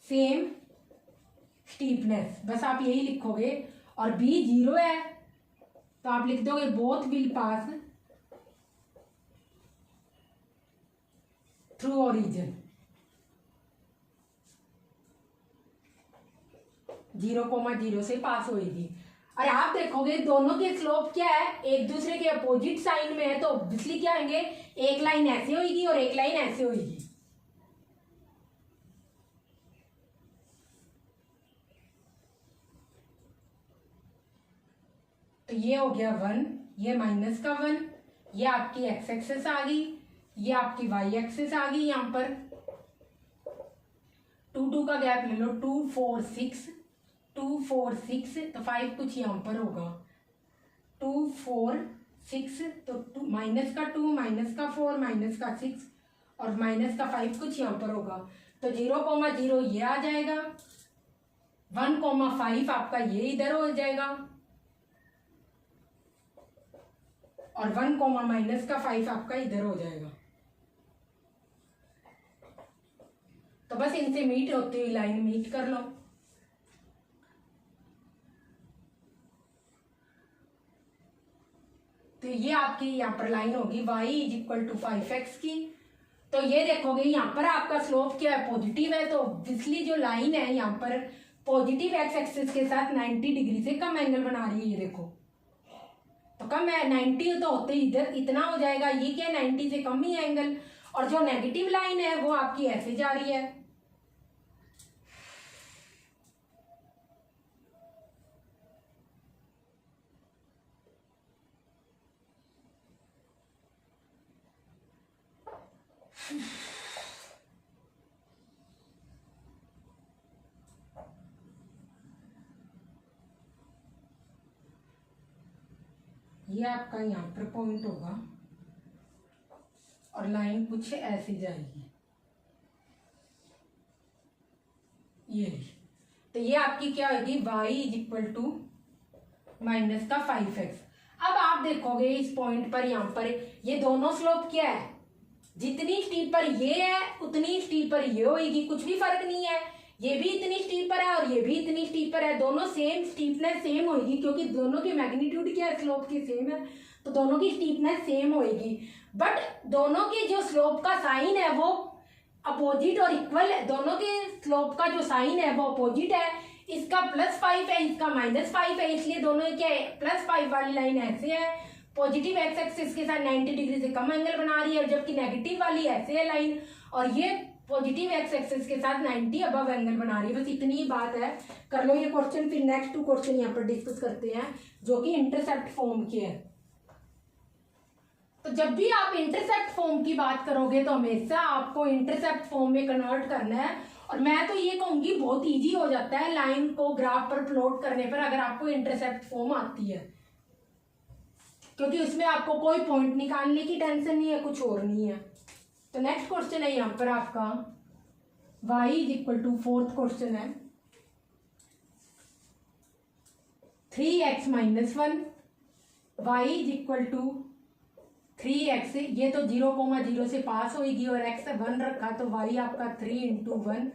same steepness. बस आप यही लिखोगे। और b 0 है तो आप लिख दोगे both will pass through origin. 0,0 से पास होएगी। और आप देखोगे दोनों के स्लोप क्या है, एक दूसरे के अपोजिट साइन में है, तो ऑब्वियसली क्या होंगे, एक लाइन ऐसे होगी और एक लाइन ऐसे होगी। तो ये हो गया 1, ये -1, ये आपकी x एक्सेस आ गई, ये आपकी y एक्सेस आ गई। यहाँ पर 2 का गैप ले लो, 2 4 6 2 4 6 तो 5 कुछ यहाँ पर होगा, 2 4 6 तो -2 -4 -6 और -5 कुछ यहाँ पर होगा। तो 0,0 ये आ जाएगा, 1,5 आपका ये इधर हो जाएगा और 1, -5 आपका इधर हो जाएगा। तो बस इनसे मीट होती हुई लाइन मीट कर लो। तो ये आपकी यहाँ पर लाइन होगी y = 5x की। तो ये देखोगे यहाँ पर आपका स्लोप क्या है, पॉजिटिव है, तो ऑब्वियसली जो लाइन है यहाँ पर पॉजिटिव x एक्सिस के साथ 90 डिग्री से कम एंगल बना रही है। ये देखो तो कम है, 90 तो होते इधर इतना हो जाएगा, ये क्या 90 से कम ही एंगल। और जो नेगेटिव लाइन है वो आपकी ऐसे जा रही है। ये आपका यहाँ पर पॉइंट होगा और लाइन कुछ ऐसी जाएगी, ये। तो ये आपकी क्या होगी, y = -5x। अब आप देखोगे इस पॉइंट पर, यहाँ पर ये दोनों स्लोप क्या है, जितनी स्टीप पर ये है उतनी स्टीप पर ये होगी, कुछ भी फर्क नहीं है। ये भी इतनी स्टीप पर है और ये भी इतनी स्टीप पर है, दोनों सेम स्टीपनेस सेम होगी, क्योंकि दोनों की मैग्नीट्यूड क्या है, स्लोप की सेम है, तो दोनों की स्टीपनेस सेम होगी। बट दोनों के जो स्लोप का साइन है वो अपोजिट और इक्वल है। दोनों के स्लोप का जो साइन है वो अपोजिट है, इसका +5 है, इसका -5 है, इसलिए दोनों क्या है, +5 वाली लाइन ऐसे है, पॉजिटिव x एक्सिस के साथ 90 डिग्री से कम एंगल बना रही है, जबकि नेगेटिव वाली ऐसे है लाइन, और ये पॉजिटिव x एक्सिस के साथ 90 अबव एंगल बना रही है। बस इतनी ही बात है, कर लो ये क्वेश्चन। फिर नेक्स्ट 2 क्वेश्चन यहाँ पर डिस्कस करते हैं जो कि इंटरसेप्ट फॉर्म के है। तो जब भी आप इंटरसेप्ट फॉर्म की बात करोगे तो हमेशा आपको इंटरसेप्ट फॉर्म में कन्वर्ट करना है। और मैं तो ये कहूंगी बहुत इजी हो जाता है लाइन को ग्राफ पर प्लॉट करने पर, अगर आपको इंटरसेप्ट फॉर्म आती है, क्योंकि उसमें आपको कोई पॉइंट निकालने की टेंशन नहीं है, कुछ और नहीं है। तो नेक्स्ट क्वेश्चन है यहाँ पर आपका y = 4th क्वेश्चन है, 3x - 1 y = 3x, ये तो 0,0 से पास होगी और x 1 रखा तो y आपका 3 × 1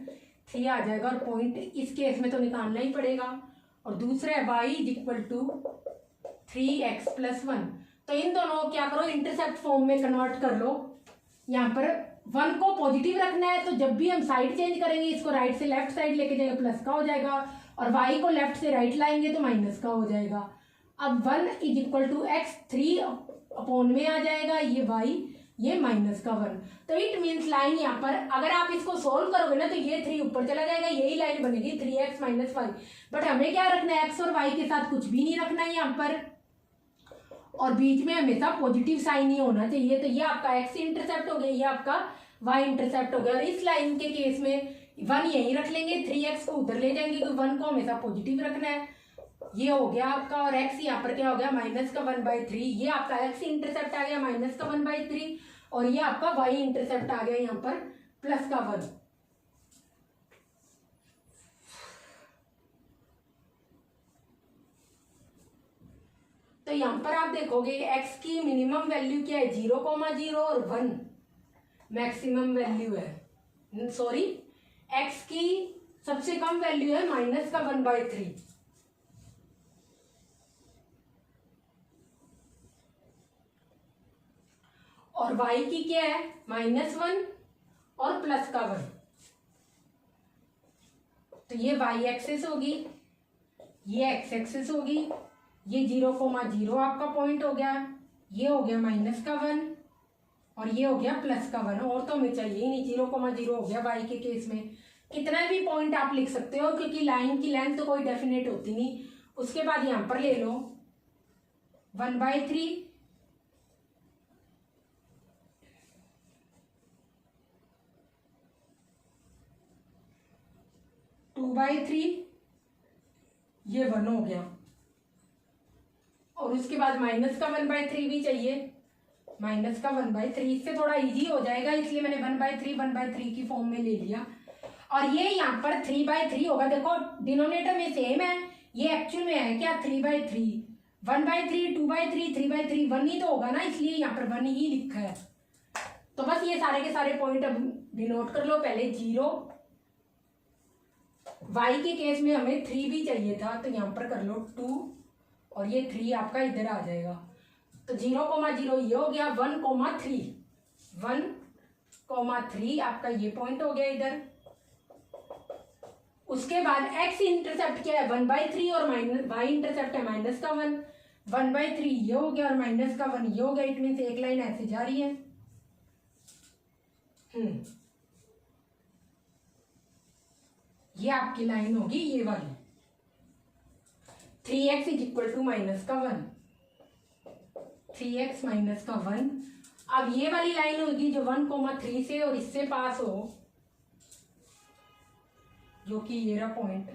3 आ जाएगा, और पॉइंट इस केस में तो निकालना ही पड़ेगा। और दूसरा है y = 3x + 1। तो इन दोनों को क्या करो, इंटरसेप्ट फॉर्म में कन्वर्ट कर लो। यहाँ पर 1 को पॉजिटिव रखना है, तो जब भी हम साइड चेंज करेंगे, इसको राइट से लेफ्ट साइड लेके जाएंगे प्लस का हो जाएगा, और y को लेफ्ट से राइट लाएंगे तो माइनस का हो जाएगा। अब 1 = x 3 अपॉन में आ जाएगा, ये y, ये -1। तो इट मीन्स लाइन यहाँ पर अगर आप इसको सोल्व करोगे ना तो ये 3 ऊपर चला जाएगा, यही लाइन बनेगी 3x - 5। बट हमें क्या रखना है, x और y के साथ कुछ भी नहीं रखना है यहाँ पर, और बीच में हमेशा पॉजिटिव साइन ही होना चाहिए। तो ये आपका x इंटरसेप्ट हो गया, ये आपका y इंटरसेप्ट हो गया। और इस लाइन के केस में 1 यहीं रख लेंगे, 3x को उधर ले जाएंगे, क्योंकि 1 को हमेशा पॉजिटिव रखना है। ये हो गया आपका, और x यहाँ पर क्या हो गया, -1/3। ये आपका x इंटरसेप्ट आ गया -1/3, और ये आपका y इंटरसेप्ट आ गया यहाँ पर +1। तो यहाँ पर आप देखोगे x की मिनिमम वैल्यू क्या है 0,0 और 1 मैक्सिमम वैल्यू है, सॉरी x की सबसे कम वैल्यू है -1/3 और y की क्या है -1 और +1। तो ये y एक्सिस होगी, ये x एक्सिस होगी, ये 0,0 आपका पॉइंट हो गया, ये हो गया -1 और ये हो गया +1। और तो हमें चाहिए ही नहीं, 0,0 हो गया y के केस में। कितना भी पॉइंट आप लिख सकते हो क्योंकि लाइन की लेंथ तो कोई डेफिनेट होती नहीं। उसके बाद यहां पर ले लो 1/3, (2/3), ये 1 हो गया। और उसके बाद -1/3 भी चाहिए, -1/3। इससे थोड़ा इजी हो जाएगा इसलिए मैंने 1/3 की फॉर्म में ले लिया। और ये यहाँ पर 3/3 होगा। देखो डिनोमिनेटर में सेम है, ये एक्चुअल में है क्या 3/3, 1/3, 2/3, 3/3, 1 ही तो होगा ना, इसलिए यहाँ पर 1 ही लिखा है। तो बस ये सारे के सारे पॉइंट अब डिनोट कर लो। पहले 0, y के केस में हमें 3 भी चाहिए था तो यहाँ पर कर लो 2 और ये 3 आपका इधर आ जाएगा। तो 0,0 ये हो गया, 1,3 आपका ये पॉइंट हो गया इधर। उसके बाद x इंटरसेप्ट क्या है 1/3 और y इंटरसेप्ट है -1। 1/3 ये हो गया और -1 ये हो गया। इट मीन्स एक लाइन ऐसे जा रही है। ये आपकी लाइन होगी ये वाली, 3x = -1, 3x - 1। अब ये वाली लाइन होगी जो 1,3 से और इससे पास हो, जो कि ये रहा पॉइंट।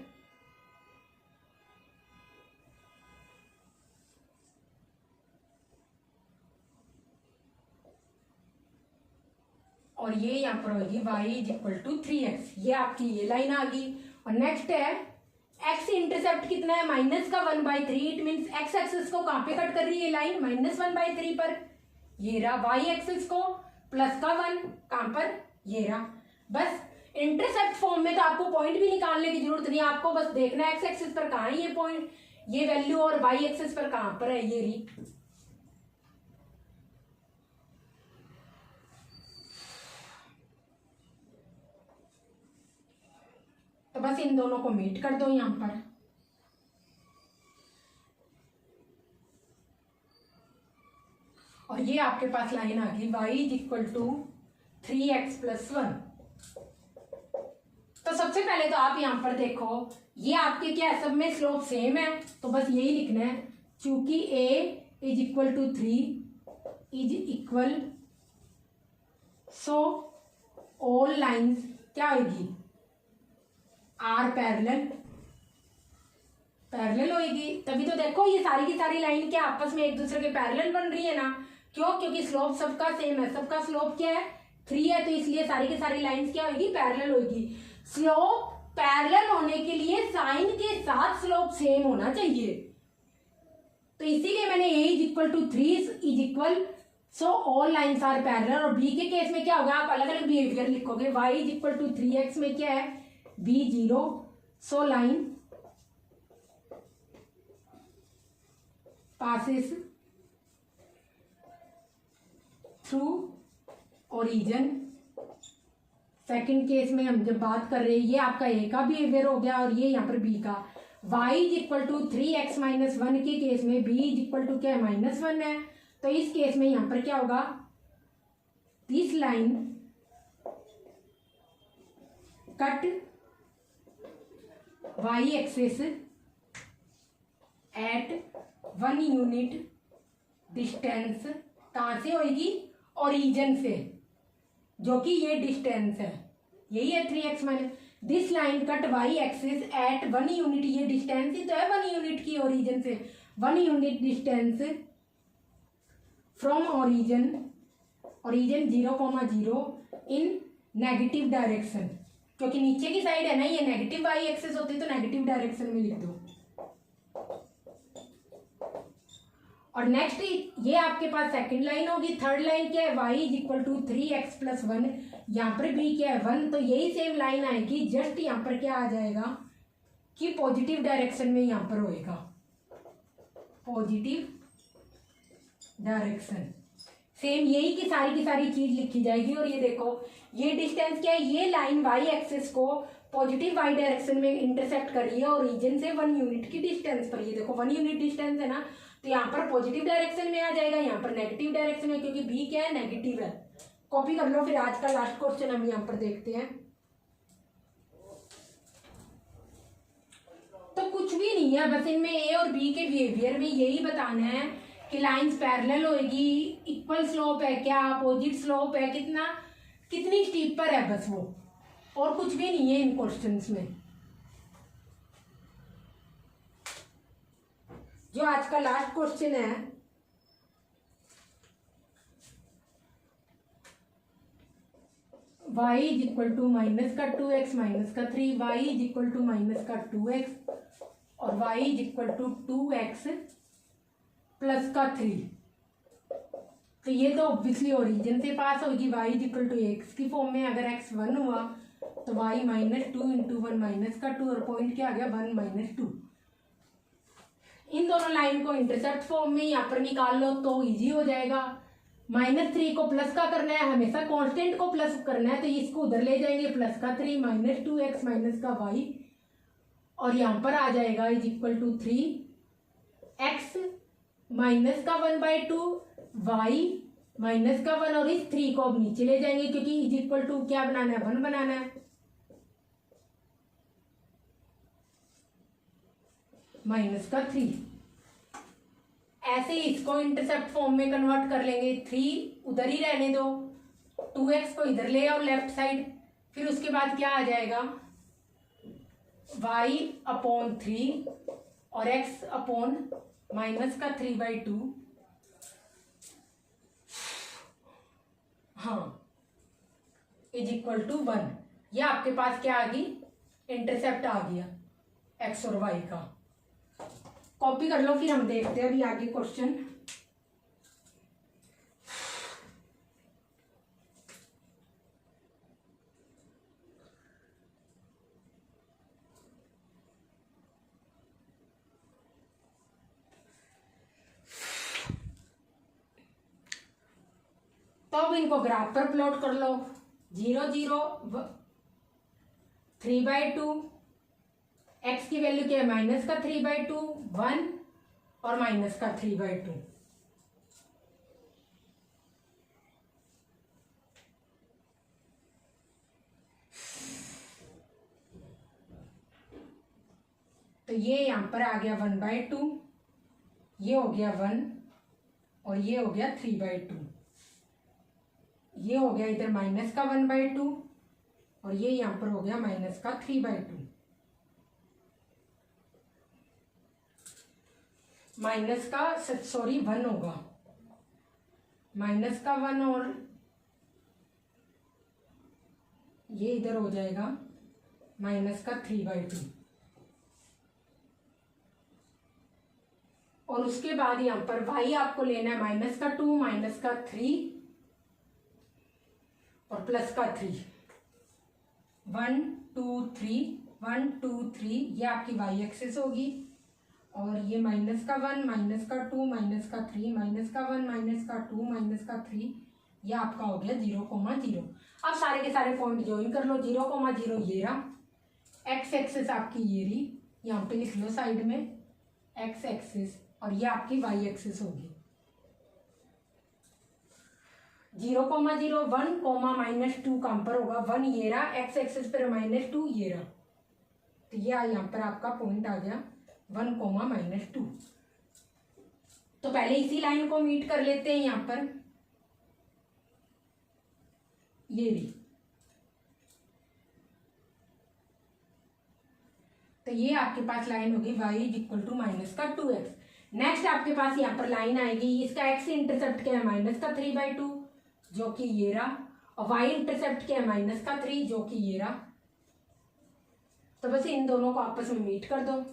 और ये यहाँ पर होगी y = 3x। ये आपकी ये लाइन आ गई। और नेक्स्ट है x इंटरसेप्ट कितना है -1/3। इट मीन्स x एक्सिस को कहाँ पे कट कर रही है लाइन -1/3 पर। ये रहा y एक्सिस को +1 कहाँ पर, ये रहा। बस इंटरसेप्ट फॉर्म में तो आपको पॉइंट भी निकालने की जरूरत नहीं है, आपको बस देखना है x एक्सिस पर कहाँ है ये पॉइंट, ये वैल्यू, और y एक्सिस पर कहाँ पर है ये रही। तो बस इन दोनों को मीट कर दो यहां पर। और ये आपके पास लाइन आ गई y = 3x + 1। तो सबसे पहले तो आप यहां पर देखो, ये आपके क्या है, सब में स्लोप सेम है तो बस यही लिखना है। चूंकि a = 3 सो ऑल लाइंस क्या होगी, आर पैरेलल होगी। तभी तो देखो ये सारी की सारी लाइन क्या आपस में एक दूसरे के पैरेलल बन रही है ना। क्यों, क्योंकि स्लोप सबका सेम है, सबका स्लोप क्या है 3 है, तो इसलिए सारी की सारी लाइंस क्या होगी, पैरेलल होगी। स्लोप पैरेलल होने के लिए साइन के साथ स्लोप सेम होना चाहिए, तो इसीलिए मैंने a = 3 so all lines are parallel. और b के केस में क्या होगा, आप अलग अलग बिहेवियर लिखोगे। y = 3x में क्या है b0, so line passes through origin. Second case में हम जब बात कर रहे हैं, ये आपका ए का बिहेवियर हो गया और ये यहाँ पर बी का। y = 3x - 1 के केस में b = क्या है -1 है, तो इस केस में यहाँ पर क्या होगा, this line cut y axis at 1 unit distance. कहाँ से होगी, ओरिजिन से, जो कि ये डिस्टेंस है, यही है 3x - this line cut y axis at 1 unit, ये डिस्टेंस ही तो है 1 यूनिट की ओरिजिन से, 1 unit distance from origin 0,0 in negative direction. क्योंकि नीचे की साइड है ना, ये नेगेटिव y एक्सिस होती है तो नेगेटिव डायरेक्शन में लिख दो। और नेक्स्ट ये आपके पास सेकंड लाइन होगी। थर्ड लाइन क्या है, y is equal to 3x plus 1, यहाँ पर भी क्या है 1, तो यही सेम लाइन आएगी, जस्ट यहाँ पर क्या आ जाएगा कि पॉजिटिव डायरेक्शन में यहाँ पर होएगा, पॉजिटिव डायरेक्शन। सेम यही की सारी चीज लिखी जाएगी। और ये देखो ये डिस्टेंस क्या है, ये लाइन वाई एक्सिस को पॉजिटिव वाई डायरेक्शन में इंटरसेक्ट कर रही है और रीजन से 1 यूनिट की डिस्टेंस पर। ये देखो 1 यूनिट डिस्टेंस है ना, तो यहाँ पर पॉजिटिव डायरेक्शन में आ जाएगा, यहाँ पर नेगेटिव डायरेक्शन में, क्योंकि बी क्या है नेगेटिव है। कॉपी कर लो। फिर आज का लास्ट क्वेश्चन हम यहाँ पर देखते हैं। तो कुछ भी नहीं है, बस इनमें ए और बी के बिहेवियर में यही बताना है कि लाइंस पैरेलल होएगी, इक्वल स्लोप है क्या, अपोजिट स्लोप है कितनी स्टीप पर है, बस वो, और कुछ भी नहीं है इन क्वेश्चंस में। जो आज का लास्ट क्वेश्चन है, y is equal to minus का 2x माइनस का 3, y is equal to minus का 2x और y is equal to 2x plus का 3। तो ये तो ऑब्वियसली ओरिजिन से पास होगी, y is equal to x की फॉर्म में। अगर x 1 हुआ तो y माइनस 2 इंटू 1 माइनस का 2 और पॉइंट क्या आ गया 1 माइनस 2। इन दोनों लाइन को इंटरसेप्ट फॉर्म में यहाँ पर निकाल लो तो इजी हो जाएगा। -3 को प्लस का करना है, हमेशा कांस्टेंट को प्लस करना है, तो इसको उधर ले जाएंगे, प्लस का 3 माइनस 2x माइनस का y, और यहाँ पर आ जाएगा is equal to 3x minus का 1/2 y माइनस का 1, और इस 3 को अब नीचे ले जाएंगे क्योंकि इज इक्वल टू क्या बनाना है 1 बनाना है, माइनस का 3। ऐसे ही इसको इंटरसेप्ट फॉर्म में कन्वर्ट कर लेंगे, 3 उधर ही रहने दो, 2x को इधर ले आओ लेफ्ट साइड, फिर उसके बाद क्या आ जाएगा y अपॉन 3 और x अपॉन माइनस का 3/2, हाँ, इज इक्वल टू 1। ये आपके पास क्या आ गई, इंटरसेप्ट आ गया x और y का। कॉपी कर लो, फिर हम देखते हैं अभी आगे क्वेश्चन। तो अब इनको ग्राफ पर प्लॉट कर लो। 0 0 3/2, x की वैल्यू क्या है माइनस का 3/2 1 और माइनस का 3/2। तो ये यहां पर आ गया 1/2, ये हो गया 1 और ये हो गया 3/2, ये हो गया इधर माइनस का 1/2 और ये यहां पर हो गया माइनस का 3/2। माइनस का 1 होगा, माइनस का 1 और ये इधर हो जाएगा माइनस का 3/2, और उसके बाद यहाँ पर y आपको लेना है माइनस का 2 माइनस का 3 और प्लस का 3, 1 2 3 1 2 3, ये आपकी y एक्सिस होगी, और ये माइनस का 1 माइनस का 2 माइनस का 3 माइनस का 1 माइनस का 2 माइनस का 3, ये आपका हो गया 0,0। अब सारे के सारे पॉइंट ज्वाइन कर लो। 0,0 ये रहा, x एक्सिस आपकी ये रही, यहाँ पे लिख लो साइड में x एक्सिस, और ये आपकी y एक्सिस होगी। 0,0 1 -2 कहाँ पर होगा, 1 ये रहा, x एक्सिस पर -2 ये रहा, तो ये यहाँ पर आपका पॉइंट आ गया 1, -2। तो पहले इसी लाइन को मीट कर लेते हैं यहाँ पर, ये भी, तो ये आपके पास लाइन होगी y is equal to minus का 2x। नेक्स्ट आपके पास यहाँ पर लाइन आएगी, इसका x इंटरसेप्ट क्या है माइनस का 3/2 जो कि ये रहा, और y इंटरसेप्ट क्या है माइनस का 3 जो कि ये रहा। तो बस इन दोनों को आपस में मीट कर दो।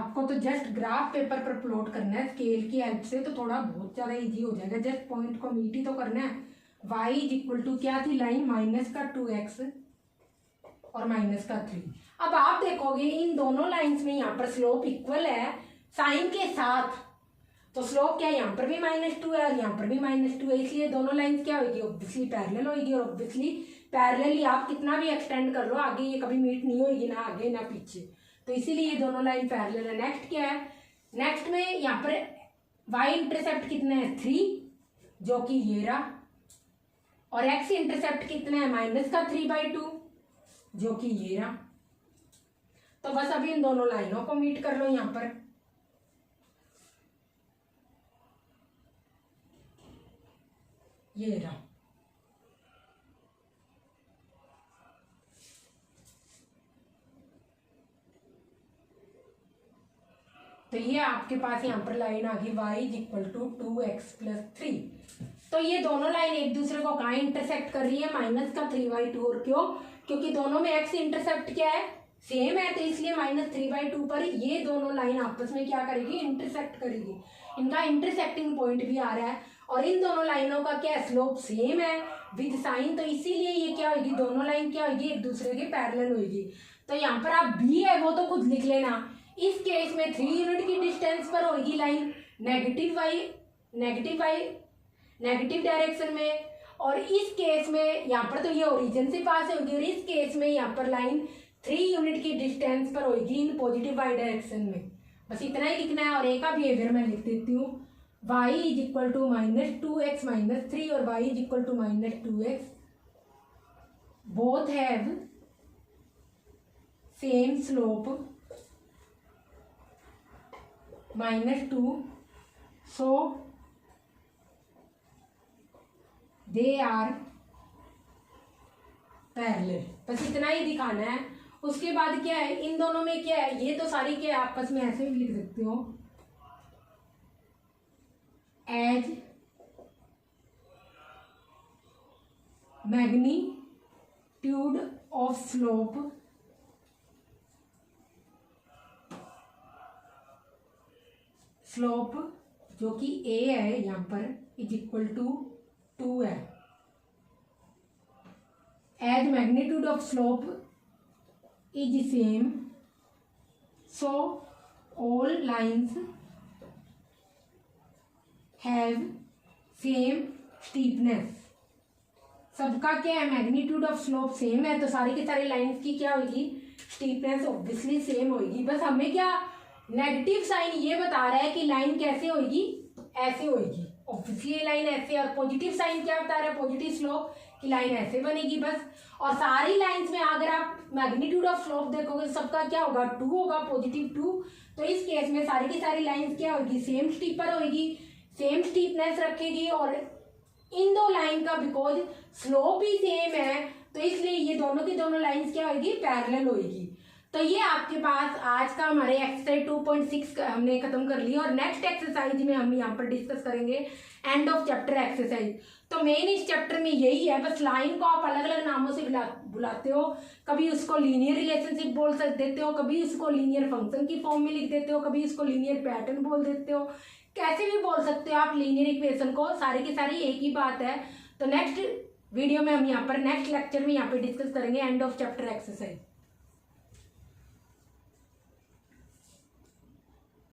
आपको तो जस्ट ग्राफ पेपर पर प्लॉट करना है स्केल की हेल्प से, तो थोड़ा बहुत ज़्यादा इजी हो जाएगा। जस्ट पॉइंट को मीट ही तो करना है। y इज इक्वल टू क्या थी लाइन, -2x और -3। अब आप देखोगे इन दोनों लाइंस में यहाँ पर स्लोप इक्वल है साइन के साथ, तो स्लोप क्या है, यहाँ पर भी -2 है और यहाँ पर भी -2 है, इसलिए दोनों लाइंस क्या होगी, ऑब्वियसली पैरेलल होगी। और ऑब्वियसली पैरेलली आप कितना भी एक्सटेंड कर लो, आगे ये कभी मीट नहीं होगी, ना आगे ना पीछे, तो इसीलिए ये दोनों लाइन पैरेलल है। नेक्स्ट क्या है, नेक्स्ट में यहाँ पर y इंटरसेप्ट कितना है 3 जो कि ये रहा, और x इंटरसेप्ट कितना है -3/2 जो कि ये रहा। तो बस अभी इन दोनों लाइनों को मीट कर लो यहाँ पर। ये रहा, तो ये आपके पास यहाँ पर लाइन आ गई y is equal to 2x + 3। तो ये दोनों लाइन एक दूसरे को कहाँ इंटरसेक्ट कर रही है, -3/2। और क्यों, क्योंकि दोनों में x इंटरसेप्ट क्या है, सेम है, तो इसलिए -3/2 पर ये दोनों लाइन आपस में क्या करेगी, इंटरसेक्ट करेगी। इनका इंटरसेक्टिंग पॉइंट भी आ रहा है और इन दोनों लाइनों का क्या स्लोप सेम है विद साइन, तो इसीलिए ये क्या होगी, दोनों लाइन क्या होगी, एक दूसरे के पैरेलल होगी। तो यहाँ पर आप b है वो तो खुद लिख लेना। इस केस में 3 यूनिट की डिस्टेंस पर होगी लाइन नेगेटिव डायरेक्शन में, और इस केस में यहाँ पर तो ये ओरिजिन से पास होगी, और इस केस में यहाँ पर लाइन 3 यूनिट की डिस्टेंस पर होगी इन पॉजिटिव y डायरेक्शन में। बस इतना ही लिखना है। और एक का बिहेवियर मैं लिख देती हूँ, y is equal to -2x - 3 और y is equal to -2x, both have same slope -2, so they are parallel. बस इतना ही दिखाना है। उसके बाद क्या है, इन दोनों में क्या है, ये तो सारी क्या है आपस में ऐसे भी लिख सकते हो, एज मैग्नीट्यूड ऑफ स्लोप जो कि a है यहाँ पर इज इक्वल टू 2 है, as magnitude of slope is same, so all lines have same steepness. सबका क्या है, मैग्नीट्यूड ऑफ स्लोप सेम है, तो सारी की सारी लाइन्स की क्या होगी, स्टीपनेस ऑब्वियसली सेम होगी। बस हमें क्या नेगेटिव साइन ये बता रहा है कि लाइन कैसे होगी, ऐसे होगी, ऑब्वियसली लाइन ऐसे, और पॉजिटिव साइन क्या बता रहा है, पॉजिटिव स्लोप की लाइन ऐसे बनेगी बस। और सारी लाइंस में अगर आप मैग्नीट्यूड ऑफ स्लोप देखोगे सबका क्या होगा, 2 होगा, +2। तो इस केस में सारी की सारी लाइंस क्या होगी, सेम स्टीपर होगी, सेम स्टीपनेस रखेगी, और इन दो लाइन का बिकॉज स्लोप ही सेम है तो इसलिए ये दोनों की दोनों लाइंस क्या होगी, पैरेलल होगी। तो ये आपके पास आज का हमारे एक्सरसाइज 2.6 हमने खत्म कर लिया, और नेक्स्ट एक्सरसाइज में हम यहाँ पर डिस्कस करेंगे एंड ऑफ चैप्टर एक्सरसाइज। तो मेन इस चैप्टर में यही है, बस लाइन को आप अलग अलग नामों से बुलाते हो, कभी उसको लीनियर रिलेशनशिप बोल देते हो, कभी उसको लीनियर फंक्शन की फॉर्म में लिख देते हो, कभी उसको लीनियर पैटर्न बोल देते हो, कैसे भी बोल सकते हो आप लीनियर इक्वेशन को, सारी की सारी एक ही बात है। तो नेक्स्ट वीडियो में हम यहाँ पर नेक्स्ट लेक्चर में यहाँ पे डिस्कस करेंगे एंड ऑफ चैप्टर एक्सरसाइज।